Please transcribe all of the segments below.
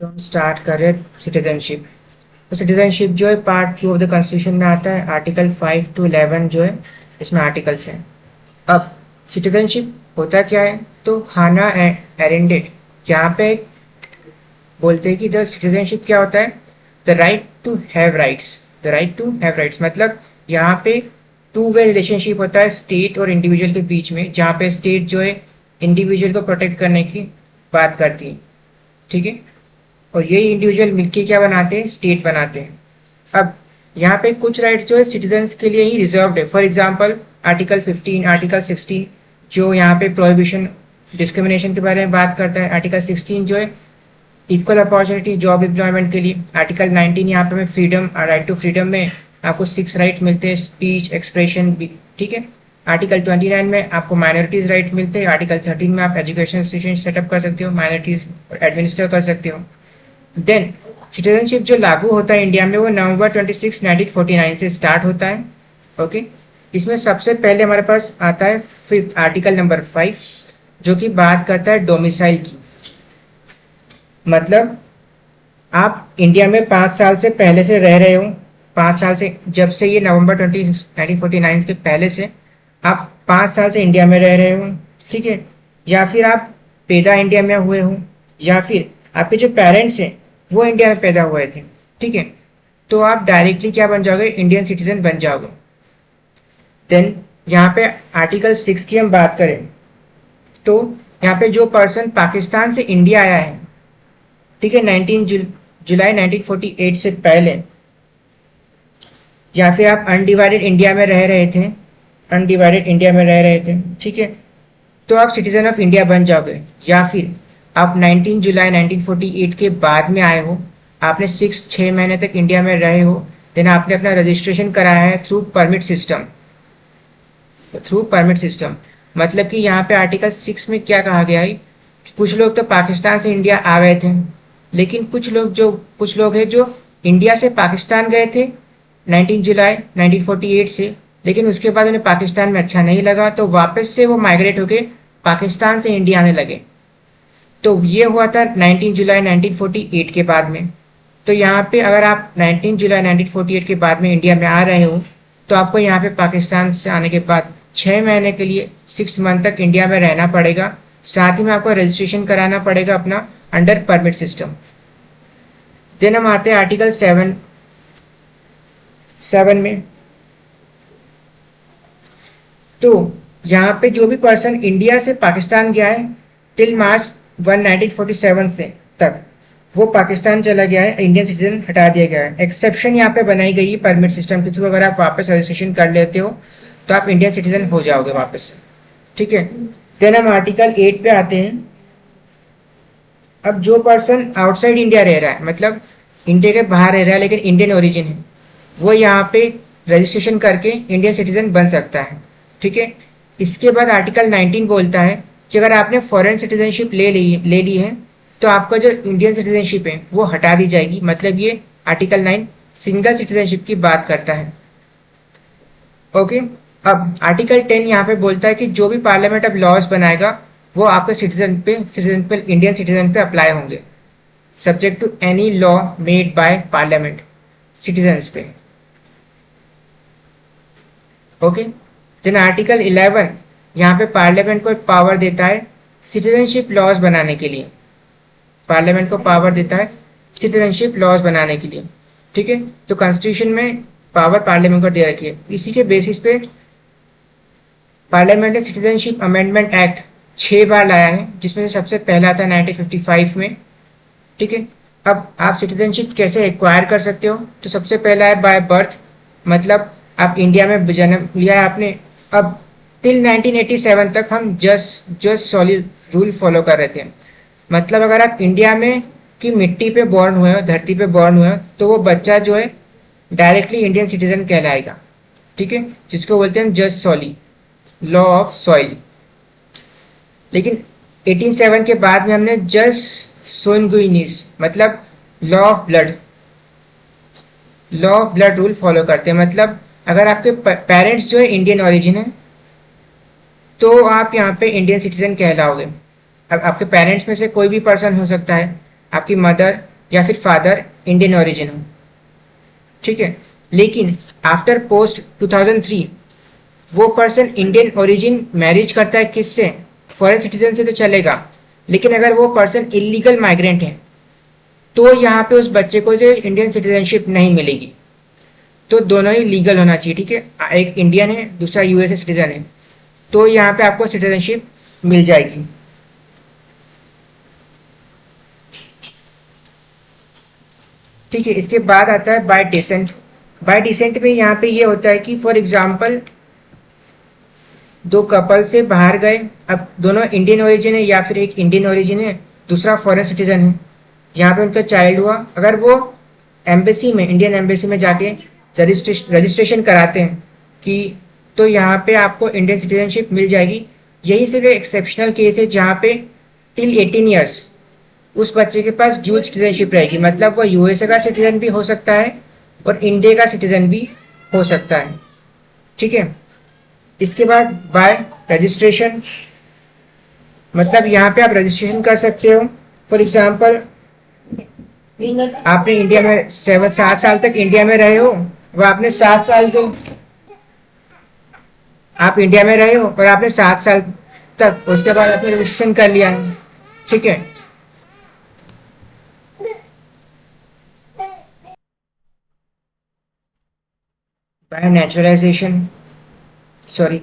तो हम स्टार्ट कर रहे हैं सिटीजनशिप। तो सिटीजनशिप जो है पार्ट 2 ऑफ द कॉन्स्टिट्यूशन में आता है। आर्टिकल 5 to 11 जो है इसमें आर्टिकल्स हैं। अब सिटीजनशिप होता क्या है, तो हाना एरेंडेड यहाँ पे बोलते हैं कि द सिटीजनशिप क्या होता है, the right to have rights. The right to have rights मतलब यहाँ पे टू वे रिलेशनशिप होता है स्टेट और इंडिविजुअल के बीच में, जहाँ पे स्टेट जो है इंडिविजुअल को प्रोटेक्ट करने की बात करती है। ठीक है, और यही इंडिविजुअल मिलके क्या बनाते हैं, स्टेट बनाते हैं। अब यहाँ पे कुछ राइट्स जो है सिटीजन्स के लिए ही रिजर्व्ड है। फॉर एग्जांपल आर्टिकल 15, आर्टिकल 16 जो यहाँ पे प्रोहिबिशन डिस्क्रिमिनेशन के बारे में बात करता है। आर्टिकल 16 जो है इक्वल अपॉर्चुनिटी जॉब एम्प्लॉयमेंट के लिए। आर्टिकल 19 यहाँ पे में फ्रीडम, राइट टू फ्रीडम में आपको 6 राइट मिलते हैं, स्पीच, एक्सप्रेशन भी। ठीक है, आर्टिकल 29 में आपको माइनॉरिटीज राइट मिलते हैं। आर्टिकल 13 में आप एजुकेशन इंस्टीट्यूशन सेटअप कर सकते हो, माइनॉरिटीज एडमिनिस्टर कर सकते हो। देन सिटीजनशिप जो लागू होता है इंडिया में वो नवंबर 26, 1949 से स्टार्ट होता है। ओके, इसमें सबसे पहले हमारे पास आता है फिफ्थ आर्टिकल नंबर 5 जो कि बात करता है डोमिसाइल की। मतलब आप इंडिया में 5 साल से पहले से रह रहे हो, 5 साल से, जब से ये नवंबर 20 1949 के पहले से आप 5 साल से इंडिया में रह रहे हो। ठीक है, या फिर आप पैदा इंडिया में हुए हो, या फिर आपके जो पेरेंट्स हैं वो इंडिया में पैदा हुए थे। ठीक है, तो आप डायरेक्टली क्या बन जाओगे, इंडियन सिटीजन बन जाओगे। देन यहाँ पे आर्टिकल 6 की हम बात करें तो यहाँ पे जो पर्सन पाकिस्तान से इंडिया आया है, ठीक है, जुलाई 1948 से पहले, या फिर आप अनडिवाइडेड इंडिया में रह रहे थे, अनडिवाइडेड इंडिया में रह रहे थे, ठीक है, तो आप सिटीजन ऑफ इंडिया बन जाओगे। या फिर आप 19 जुलाई 1948 के बाद में आए हो, आपने 6 महीने तक इंडिया में रहे हो, देन आपने अपना रजिस्ट्रेशन कराया है through permit system. Through permit system मतलब कि यहाँ पे आर्टिकल 6 में क्या कहा गया है कि कुछ लोग तो पाकिस्तान से इंडिया आ गए थे, लेकिन कुछ लोग हैं जो इंडिया से पाकिस्तान गए थे 19 जुलाई 1948 से, लेकिन उसके बाद उन्हें पाकिस्तान में अच्छा नहीं लगा तो वापस से वो माइग्रेट होके पाकिस्तान से इंडिया आने लगे। तो ये हुआ था 19 जुलाई 1948 के बाद में। तो यहाँ पे अगर आप 19 जुलाई 1948 के बाद में इंडिया में आ रहे हो तो आपको यहाँ पे पाकिस्तान से आने के बाद 6 महीने के लिए 6 मंथ तक इंडिया में रहना पड़ेगा। साथ ही में आपको रजिस्ट्रेशन कराना पड़ेगा अपना अंडर परमिट सिस्टम। देन हम आते हैं आर्टिकल 7 में। तो यहाँ पे जो भी पर्सन इंडिया से पाकिस्तान गया है टिल मार्च 1947 से तक वो पाकिस्तान चला गया है, इंडियन सिटीजन हटा दिया गया है। एक्सेप्शन यहाँ पे बनाई गई है परमिट सिस्टम के थ्रू, अगर आप वापस रजिस्ट्रेशन कर लेते हो तो आप इंडियन सिटीजन हो जाओगे वापस से। ठीक है, देन हम आर्टिकल 8 पे आते हैं। अब जो पर्सन आउटसाइड इंडिया रह रहा है, मतलब इंडिया के बाहर रह रहा है लेकिन इंडियन ओरिजिन है, वो यहाँ पे रजिस्ट्रेशन करके इंडियन सिटीजन बन सकता है। ठीक है, इसके बाद आर्टिकल 19 बोलता है कि अगर आपने फॉरेन सिटीजनशिप ले ली है तो आपका जो इंडियन सिटीजनशिप है वो हटा दी जाएगी। मतलब ये आर्टिकल 9 सिंगल सिटीजनशिप की बात करता है। ओके, अब आर्टिकल 10 यहाँ पे बोलता है कि जो भी पार्लियामेंट अब लॉज बनाएगा वो आपके सिटीजन पे इंडियन सिटीजन पे अप्लाई होंगे, subject to any law made by parliament citizens पे। ओके, देन आर्टिकल 11 यहाँ पे पार्लियामेंट को पावर देता है सिटीजनशिप लॉज बनाने के लिए। पार्लियामेंट को पावर देता है सिटीजनशिप लॉज बनाने के लिए। ठीक है, तो कॉन्स्टिट्यूशन में पावर पार्लियामेंट को दे रखी है। इसी के बेसिस पे पार्लियामेंट ने सिटीजनशिप अमेंडमेंट एक्ट 6 बार लाया है, जिसमें से सबसे पहला था 1955 में। ठीक है, अब आप सिटीजनशिप कैसे एक्वायर कर सकते हो, तो सबसे पहला है बाय बर्थ, मतलब आप इंडिया में जन्म लिया है आपने। अब टिल 1987 तक हम जस्ट सॉलिड रूल फॉलो कर रहे थे। मतलब अगर आप इंडिया में की मिट्टी पे बॉर्न हुए हो, धरती पे बॉर्न हुए हो, तो वो बच्चा जो है डायरेक्टली इंडियन सिटीजन कहलाएगा। ठीक है, जिसको बोलते हैं जस्ट सॉली, लॉ ऑफ सॉइल। लेकिन 1807 के बाद में हमने जस्ट सोइंगुइनिस मतलब law of blood rule follow करते हैं। मतलब अगर आपके पेरेंट्स जो है इंडियन ओरिजिन है तो आप यहाँ पे इंडियन सिटीजन कहलाओगे। अब आपके पेरेंट्स में से कोई भी पर्सन हो सकता है, आपकी मदर या फिर फादर इंडियन ओरिजिन हो, ठीक है। लेकिन आफ्टर पोस्ट 2003 वो पर्सन इंडियन ओरिजिन मैरिज करता है किससे, फॉरेन सिटीजन से तो चलेगा, लेकिन अगर वो पर्सन इलीगल माइग्रेंट है तो यहाँ पे उस बच्चे को जो इंडियन सिटीजनशिप नहीं मिलेगी। तो दोनों ही लीगल होना चाहिए, ठीक है। एक इंडियन है, दूसरा यूएसए सिटीजन है, तो यहाँ पे आपको सिटीजनशिप मिल जाएगी। ठीक है, इसके बाद आता है बाय डिसेंट। बाय डिसेंट में यहाँ पे ये होता है कि फॉर एग्जांपल दो कपल से बाहर गए, अब दोनों इंडियन ओरिजिन है या फिर एक इंडियन ओरिजिन है, दूसरा फॉरेन सिटीजन है, यहाँ पे उनका चाइल्ड हुआ, अगर वो एम्बेसी में, इंडियन एम्बेसी में जाके रजिस्ट्रेशन कराते हैं कि, तो यहाँ पे आपको इंडियन सिटीजनशिप मिल जाएगी। यही सिर्फ एक्सेप्शनल केस है जहाँ पे टिल 18 ईयर्स उस बच्चे के पास ड्यूल सिटीजनशिप रहेगी, मतलब वो यूएसए का सिटीजन भी हो सकता है और इंडिया का सिटीजन भी हो सकता है, ठीक है। इसके बाद बाय रजिस्ट्रेशन, मतलब यहाँ पे आप रजिस्ट्रेशन कर सकते हो। फॉर एग्जांपल आपने इंडिया में 7 साल तक इंडिया में रहे हो, वह आपने 7 साल को आप इंडिया में रहे हो और आपने 7 साल तक, उसके बाद आपने रजिस्ट्रेशन कर लिया है, ठीक है। बाय नेचुरलाइजेशन, सॉरी,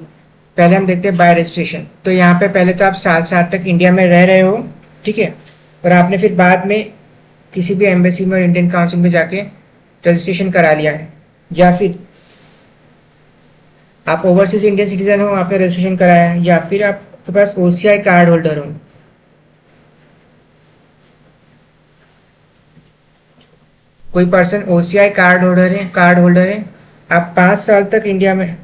पहले हम देखते हैं बाय रजिस्ट्रेशन। तो यहाँ पे पहले तो आप 7 साल तक इंडिया में रह रहे हो, ठीक है, और आपने फिर बाद में किसी भी एम्बेसी में और इंडियन काउंसिल में जाके रजिस्ट्रेशन करा लिया है, या फिर आप ओवरसीज इंडियन सिटीजन हो, आपने रजिस्ट्रेशन कराया है, या फिर आपके पास ओसीआई कार्ड होल्डर हो। कोई पर्सन ओसीआई कार्ड होल्डर है, आप 5 साल तक इंडिया में,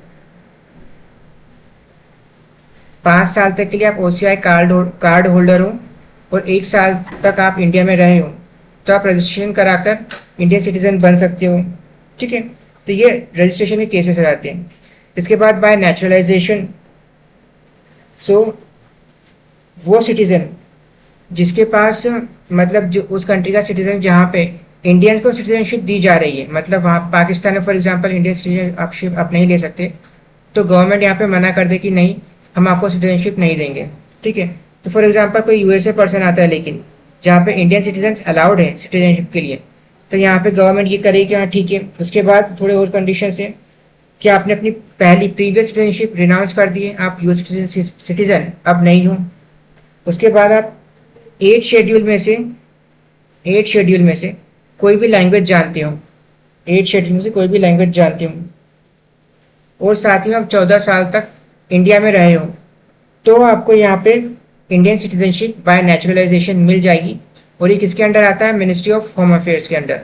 5 साल तक के लिए आप ओसीआई कार्ड होल्डर हो और 1 साल तक आप इंडिया में रहे हो, तो आप रजिस्ट्रेशन कराकर इंडियन सिटीजन बन सकते हो, ठीक है। तो ये रजिस्ट्रेशन के केसेस हो जाते हैं। इसके बाद बाय नेचुरलाइजेशन, सो वो सिटीजन जिसके पास, मतलब जो उस कंट्री का सिटीजन जहाँ पे इंडियंस को सिटीजनशिप दी जा रही है, मतलब वहाँ पाकिस्तान में फॉर एग्जांपल इंडियन सिटीजनशिप आप नहीं ले सकते, तो गवर्नमेंट यहाँ पे मना कर दे कि नहीं, हम आपको सिटीजनशिप नहीं देंगे, ठीक है। तो फॉर एग्जांपल कोई यूएसए पर्सन आता है लेकिन जहाँ पे इंडियन सिटीजन अलाउड है सिटीजनशिप के लिए, तो यहाँ पे गवर्नमेंट ये करेगी कि हाँ ठीक है। उसके बाद थोड़े और कंडीशन है कि आपने अपनी पहली प्रीवियस सिटीजनशिप रिनाउंस कर दी है, आप यूएस सिटीजन अब नहीं हो। उसके बाद आप 8 शेड्यूल में से कोई भी लैंग्वेज जानते हो, 8 शेड्यूल में से कोई भी लैंग्वेज जानते हो, और साथ ही में आप 14 साल तक इंडिया में रहे हो, तो आपको यहाँ पे इंडियन सिटीजनशिप बाय नेचुरलाइजेशन मिल जाएगी। और ये किसके अंडर आता है, मिनिस्ट्री ऑफ होम अफेयर्स के under,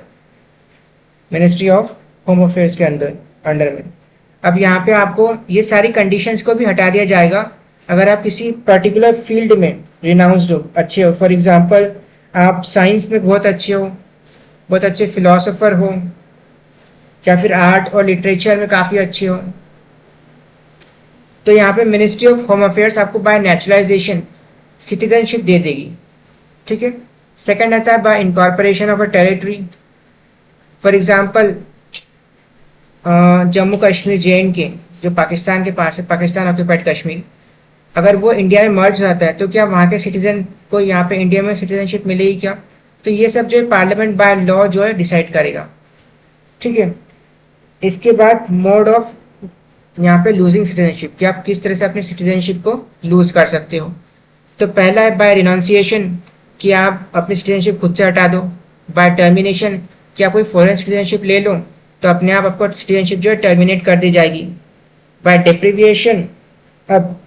ministry of home affairs के अंडर में। अब यहाँ पे आपको ये सारी कंडीशंस को भी हटा दिया जाएगा अगर आप किसी पर्टिकुलर फील्ड में रिनाउंस्ड हो, अच्छे हो। फॉर एग्जांपल आप साइंस में बहुत अच्छे हो, बहुत अच्छे फिलोसोफर हो, या फिर आर्ट और लिटरेचर में काफ़ी अच्छे हो, तो यहाँ पे मिनिस्ट्री ऑफ होम अफेयर्स आपको बाय नेचुरलाइजेशन सिटीजनशिप दे देगी, ठीक है। सेकंड आता है bye incorporation of a territory. For example Jammu Kashmir JNK जो पाकिस्तान के पास है, पाकिस्तान ऑक्यूपाइड कश्मीर, अगर वो इंडिया में मर्ज जाता है तो क्या वहाँ के सिटीजन को यहाँ पे इंडिया में सिटीजनशिप मिलेगी क्या, तो ये सब जो है पार्लियामेंट बाय लॉ जो है डिसाइड करेगा, ठीक है। इसके बाद मोड ऑफ यहाँ पे लूजिंग सिटीजनशिप, कि आप किस तरह से अपनी सिटीजनशिप को लूज कर सकते हो। तो पहला है बाय रिनाउंसिएशन, कि आप अपनी सिटीजनशिप खुद से हटा दो। बाय टर्मिनेशन, कि आप कोई फॉरेन सिटीजनशिप ले लो तो अपने आप आपको सिटीजनशिप जो है टर्मिनेट कर दी जाएगी। बाय डेप्रिविएशन, अब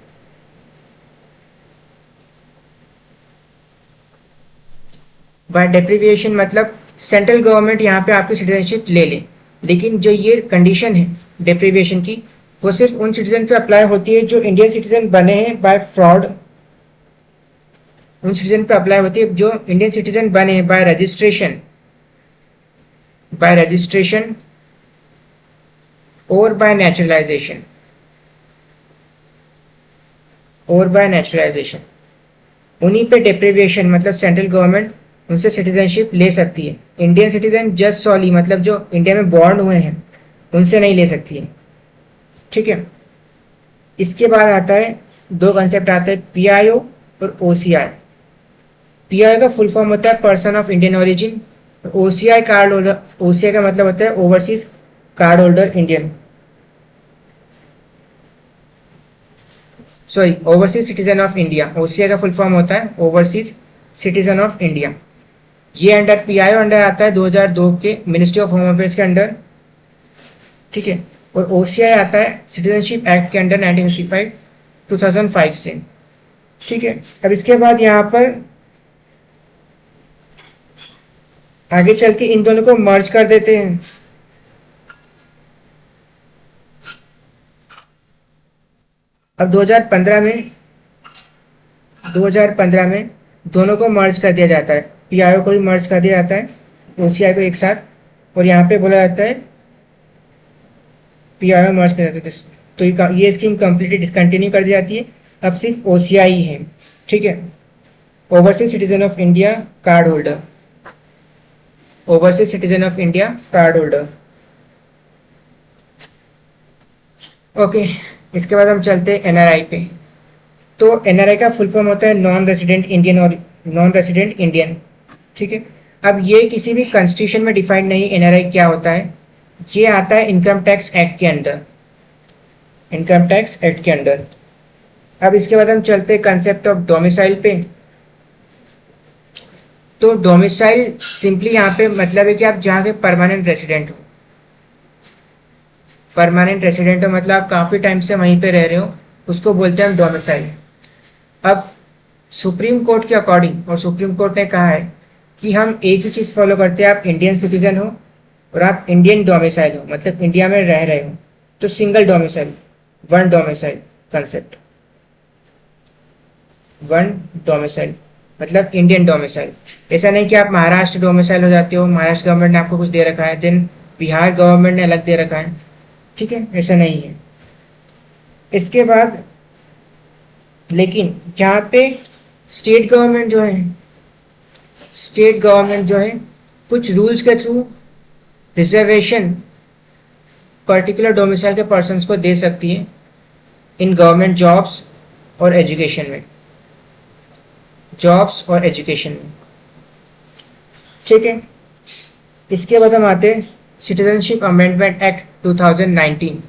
बाय डेप्रिविएशन मतलब सेंट्रल गवर्नमेंट यहाँ पे आपकी सिटीजनशिप ले ले, लेकिन जो ये कंडीशन है डेप्रिविएशन की, वो सिर्फ उन सिटीजन पे अप्लाई होती है जो इंडियन सिटीजन बने हैं बाय फ्रॉड, उन सिटीजन पे अप्लाई होती है जो इंडियन सिटीजन बने हैं बाय रजिस्ट्रेशन और बाय नेचुरलाइजेशन, उन्हीं पे डेप्रिविएशन मतलब सेंट्रल गवर्नमेंट उनसे सिटीजनशिप ले सकती है। इंडियन सिटीजन जस्ट सॉली मतलब जो इंडिया में बॉर्न हुए हैं उनसे नहीं ले सकती है। ठीक है, इसके बाद आता है दो कंसेप्ट आते हैं, पीआईओ और ओसीआई। पीआईओ का फुल फॉर्म होता है person of Indian origin. OCI card holder, OCI का मतलब होता है overseas card holder Indian, sorry overseas citizen of India. OCI का फुल फॉर्म होता है ओवरसीज सिटीजन ऑफ इंडिया। ये अंडर पीआईओ अंडर आता है 2002 के मिनिस्ट्री ऑफ होम अफेयर्स के अंडर। ठीक है, और ओसीआई आता है सिटीजनशिप एक्ट के अंडर 1955 2005 से। ठीक है, अब इसके बाद यहाँ पर आगे चल के इन दोनों को मर्ज कर देते हैं। अब 2015 में दोनों को मर्ज कर दिया जाता है, पीआईओ को भी मर्ज कर दिया जाता है ओसीआई को एक साथ, और यहाँ पे बोला जाता है पीआईओ मर्ज कर जाता है। तो ये स्कीम कंप्लीटली डिसकंटिन्यू कर दी जाती है, अब सिर्फ ओसीआई ही है। ठीक है, overseas citizen of India card holder, overseas citizen of India card holder. Okay, इसके बाद हम चलते हैं एनआरआई पे। तो एनआरआई का फुल फॉर्म होता है नॉन रेसिडेंट इंडियन और नॉन रेसिडेंट इंडियन। ठीक है, अब ये किसी भी कॉन्स्टिट्यूशन में डिफाइंड नहीं एनआरआई क्या होता है, ये आता है इनकम टैक्स एक्ट के अंदर, इनकम टैक्स एक्ट के अंदर। अब इसके बाद हम चलते हैं कंसेप्ट ऑफ डोमिसाइल पे। तो डोमिसाइल सिंपली यहाँ पे मतलब है कि आप जहाँ के परमानेंट रेसिडेंट हो, परमानेंट रेसिडेंट हो मतलब आप काफ़ी टाइम से वहीं पे रह रहे हो, उसको बोलते हैं डोमिसाइल। अब सुप्रीम कोर्ट के अकॉर्डिंग, और सुप्रीम कोर्ट ने कहा है कि हम एक ही चीज़ फॉलो करते हैं, आप इंडियन सिटीजन हो और आप इंडियन डोमिसाइल हो मतलब इंडिया में रह रहे हो, तो single domicile, one domicile concept, one domicile मतलब इंडियन डोमिसाइल। ऐसा नहीं कि आप महाराष्ट्र डोमिसाइल हो जाते हो, महाराष्ट्र गवर्नमेंट ने आपको कुछ दे रखा है देन बिहार गवर्नमेंट ने अलग दे रखा है। ठीक है, ऐसा नहीं है। इसके बाद लेकिन यहाँ पे स्टेट गवर्नमेंट जो है, स्टेट गवर्नमेंट जो है कुछ रूल्स के थ्रू रिजर्वेशन पर्टिकुलर डोमिसाइल के पर्सन्स को दे सकती है इन गवर्नमेंट जॉब्स और एजुकेशन में, जॉब्स और एजुकेशन में। ठीक है, इसके बाद हम आते हैं सिटीजनशिप अमेंडमेंट एक्ट 2019।